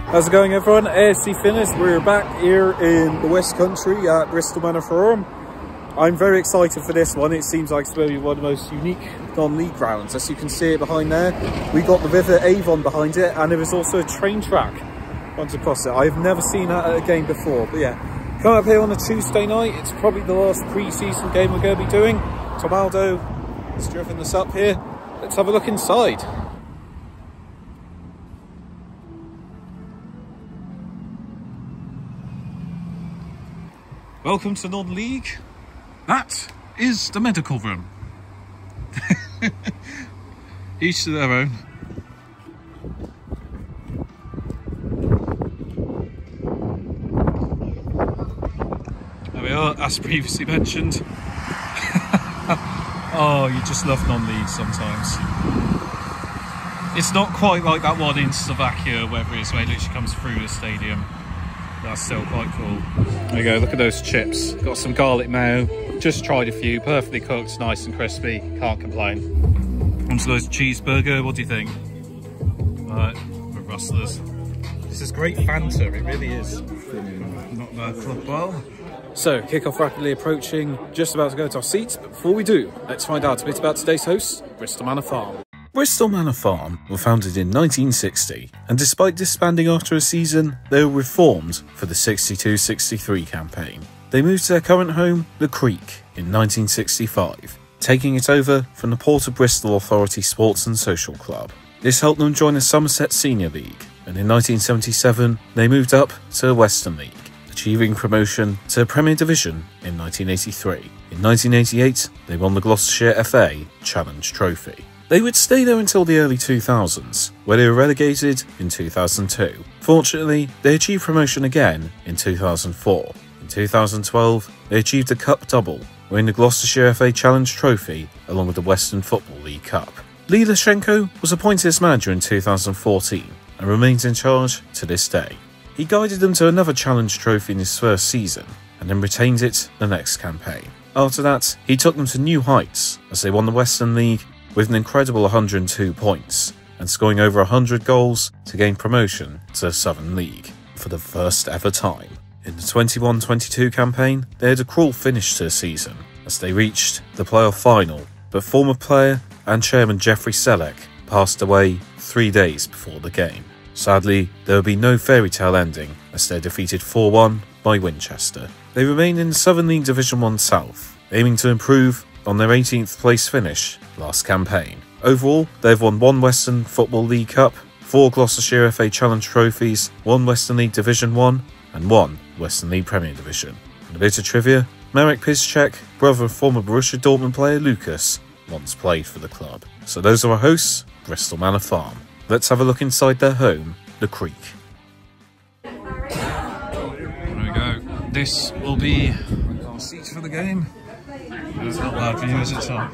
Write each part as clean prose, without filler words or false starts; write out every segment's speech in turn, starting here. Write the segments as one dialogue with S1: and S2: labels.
S1: How's it going, everyone? AFC finished. We're back here in the West Country at Bristol Manor Farm. I'm very excited for this one. It seems like it's going to be one of the most unique non-league grounds. As you can see it behind there, we got the River Avon behind it, and there is also a train track runs across it. I've never seen that at a game before, but yeah. Come up here on a Tuesday night. It's probably the last pre-season game we're going to be doing. Tom Aldo has driven us up here. Let's have a look inside. Welcome to non-league. That is the medical room. Each to their own. There we are, as previously mentioned. Oh, you just love non-league sometimes. It's not quite like that one in Slovakia, wherever it is, where it literally comes through the stadium. That's still quite cool. There you go, look at those chips. Got some garlic mayo. Just tried a few, perfectly cooked, nice and crispy. Can't complain. Onto those cheeseburger, what do you think? Right, we're rustlers. This is great Fanta, it really is. Not bad club well. So, kick-off rapidly approaching, just about to go to our seats, but before we do, let's find out a bit about today's hosts, Bristol Manor Farm. Bristol Manor Farm were founded in 1960, and despite disbanding after a season, they were reformed for the 62-63 campaign. They moved to their current home, The Creek, in 1965, taking it over from the Port of Bristol Authority Sports and Social Club. This helped them join the Somerset Senior League, and in 1977 they moved up to the Western League, achieving promotion to the Premier Division in 1983. In 1988 they won the Gloucestershire FA Challenge Trophy. They would stay there until the early 2000s, where they were relegated in 2002. Fortunately, they achieved promotion again in 2004. In 2012, they achieved a cup double, winning the Gloucestershire FA Challenge Trophy along with the Western Football League Cup. Lee Lashenko was appointed as manager in 2014 and remains in charge to this day. He guided them to another Challenge Trophy in his first season and then retained it the next campaign. After that, he took them to new heights as they won the Western League with an incredible 102 points and scoring over 100 goals to gain promotion to the Southern League for the first ever time. In the 21-22 campaign, they had a cruel finish to the season as they reached the playoff final, but former player and chairman Jeffrey Selleck passed away 3 days before the game. Sadly, there would be no fairy tale ending as they're defeated 4-1 by Winchester. They remain in the Southern League Division 1 South, aiming to improve on their 18th place finish last campaign. Overall, they've won 1 Western Football League Cup, 4 Gloucestershire FA Challenge trophies, 1 Western League Division 1 and 1 Western League Premier Division. And a bit of trivia, Marek Piszczek, brother of former Borussia Dortmund player Lucas, once played for the club. So those are our hosts, Bristol Manor Farm. Let's have a look inside their home, The Creek. There we go. This will be our seats for the game. It's not bad for you, is it, Tom?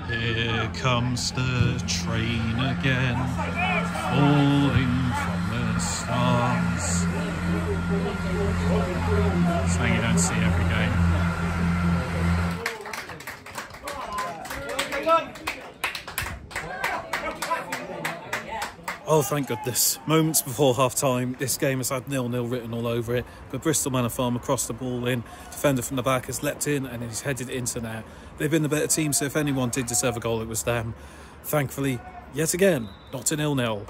S1: Here comes the train again, falling from the stars. Something you don't see every game. Oh, thank goodness. Moments before half-time, this game has had 0-0 written all over it, but Bristol Manor Farm across the ball in, defender from the back has leapt in and he's headed into net. They've been the better team, so if anyone did deserve a goal, it was them. Thankfully, yet again, not a 0-0.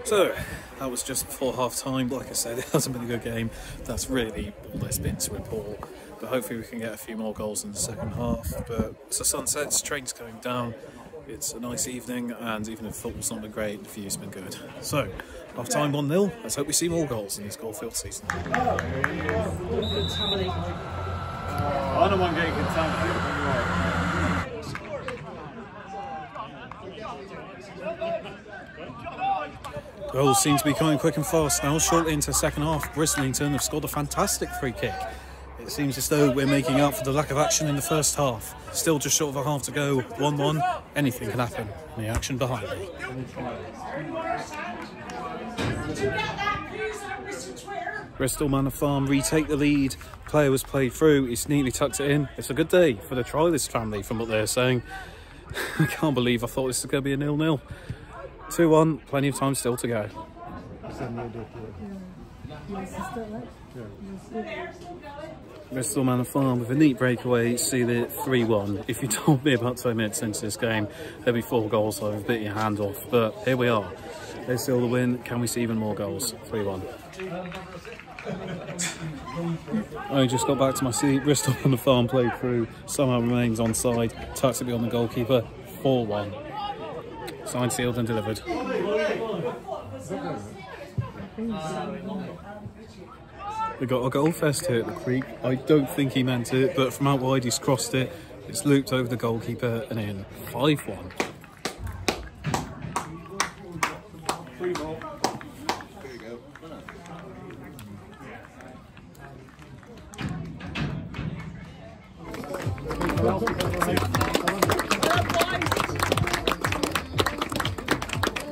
S1: So, that was just before half-time. Like I said, it hasn't been a good game. That's really all there's been to report. But hopefully we can get a few more goals in the second half. But it's the sunsets, train's going down. It's a nice evening, and even if football's not been great, the view's been good. So, half-time 1-0. Let's hope we see more goals in this Caulfield season. I don't want getting contaminated. Goals seem to be coming quick and fast now. Shortly into the second half, Brislington have scored a fantastic free kick. It seems as though we're making up for the lack of action in the first half. Still just short of a half to go, 1-1. Anything can happen. And the action behind me. Bristol Manor Farm retake the lead. Player was played through. He's neatly tucked it in. It's a good day for the Trilist family, from what they're saying. I can't believe I thought this was going to be a 0-0. 2-1. Plenty of time still to go. Bristol Manor Farm with a neat breakaway, seal it 3-1. If you told me about 20 minutes into this game there'd be 4 goals, I would have bit your hand off. But here we are. They seal the win. Can we see even more goals? 3-1. I just got back to my seat. Bristol Manor Farm played through, somehow remains onside, tucks it beyond the goalkeeper. 4-1. Signed, sealed and delivered. We got a goal fest here at the Creek. I don't think he meant it, but from out wide he's crossed it. It's looped over the goalkeeper and in. 5-1.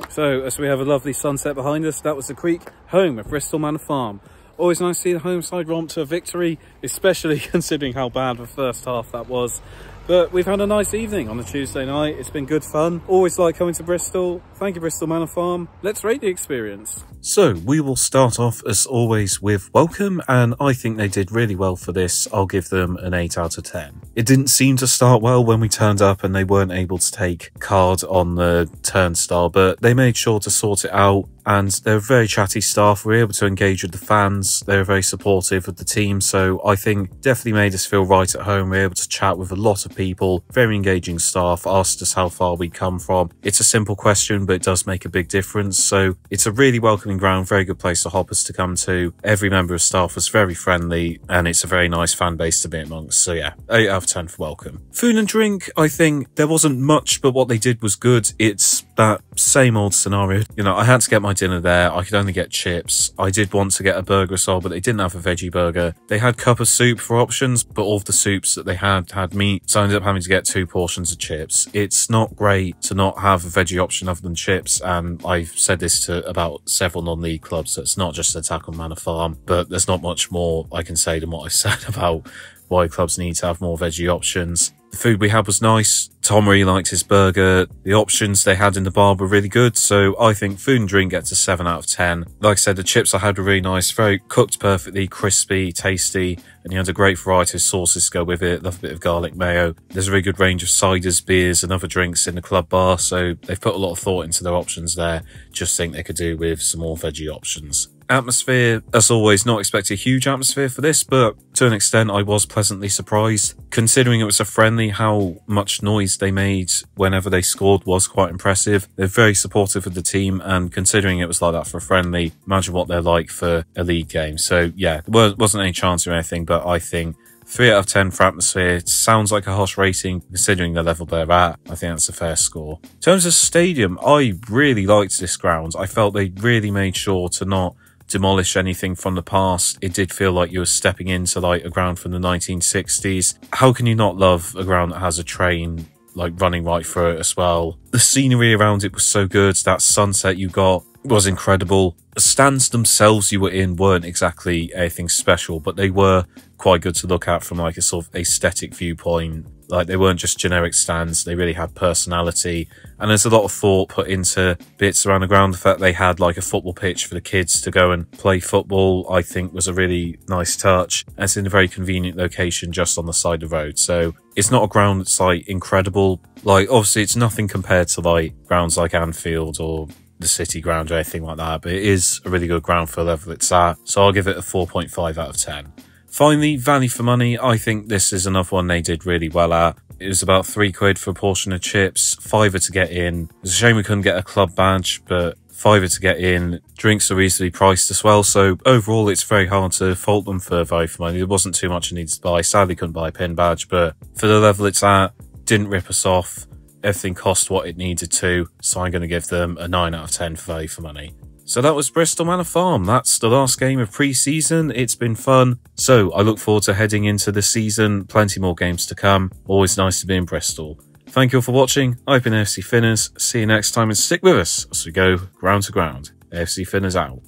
S1: So, as we have a lovely sunset behind us, that was the Creek, home of Bristol Manor Farm. Always nice to see the home side romp to a victory, especially considering how bad the first half that was. But we've had a nice evening on a Tuesday night. It's been good fun. Always like coming to Bristol. Thank you, Bristol Manor Farm. Let's rate the experience. So we will start off as always with welcome, and I think they did really well for this. I'll give them an 8 out of 10. It didn't seem to start well when we turned up and they weren't able to take card on the turnstile, but they made sure to sort it out. And they're very chatty staff. We were able to engage with the fans. They were very supportive of the team. So I think definitely made us feel right at home. We were able to chat with a lot of people. Very engaging staff. Asked us how far we come from. It's a simple question, but it does make a big difference. So it's a really welcoming ground. Very good place for hoppers to come to. Every member of staff was very friendly. And it's a very nice fan base to be amongst. So yeah, 8 out of 10 for welcome. Food and drink, I think there wasn't much, but what they did was good. It's that same old scenario. You know, I had to get my dinner there. I could only get chips. I did want to get a burger as well, but they didn't have a veggie burger. They had cup of soup for options, but all of the soups that they had meat, so I ended up having to get 2 portions of chips. It's not great to not have a veggie option other than chips, and I've said this to about several non-league clubs, so it's not just an attack on Manor Farm, but there's not much more I can say than what I said about why clubs need to have more veggie options. The food we had was nice. Tom really liked his burger. The options they had in the bar were really good, so I think food and drink gets a 7 out of 10. Like I said, the chips I had were really nice, very cooked perfectly, crispy, tasty, and you had a great variety of sauces to go with it. Love a bit of garlic mayo. There's a really good range of ciders, beers and other drinks in the club bar, so they've put a lot of thought into their options there. Just think they could do with some more veggie options. Atmosphere, as always, not expect a huge atmosphere for this, but to an extent I was pleasantly surprised. Considering it was a friendly, how much noise they made whenever they scored was quite impressive. They're very supportive of the team, and considering it was like that for a friendly, imagine what they're like for a league game. So yeah, there wasn't any chance or anything, but I think 3 out of 10 for atmosphere. It sounds like a harsh rating considering the level they're at. I think that's a fair score. In terms of stadium, I really liked this ground. I felt they really made sure to not demolish anything from the past. It did feel like you were stepping into like a ground from the 1960s. How can you not love a ground that has a train like running right through it as well? The scenery around it was so good. That sunset you got was incredible. The stands themselves you were in weren't exactly anything special, but they were quite good to look at from like a sort of aesthetic viewpoint. Like they weren't just generic stands, they really had personality, and there's a lot of thought put into bits around the ground. The fact they had like a football pitch for the kids to go and play football, I think was a really nice touch. And it's in a very convenient location just on the side of the road, so it's not a ground that's like incredible. Like obviously it's nothing compared to like grounds like Anfield or the City ground or anything like that, but it is a really good ground for the level it's at, so I'll give it a 4.5 out of 10. Finally, value for money, I think this is another one they did really well at. It was about £3 for a portion of chips, £5 to get in. It's a shame we couldn't get a club badge, but £5 to get in. Drinks are reasonably priced as well, so overall it's very hard to fault them for value for money. There wasn't too much I needed to buy. Sadly couldn't buy a pin badge, but for the level it's at, didn't rip us off. Everything cost what it needed to, so I'm going to give them a 9 out of 10 for value for money. So that was Bristol Manor Farm. That's the last game of pre-season. It's been fun. So I look forward to heading into the season. Plenty more games to come. Always nice to be in Bristol. Thank you all for watching. I've been AFC Finners. See you next time and stick with us as we go ground to ground. AFC Finners out.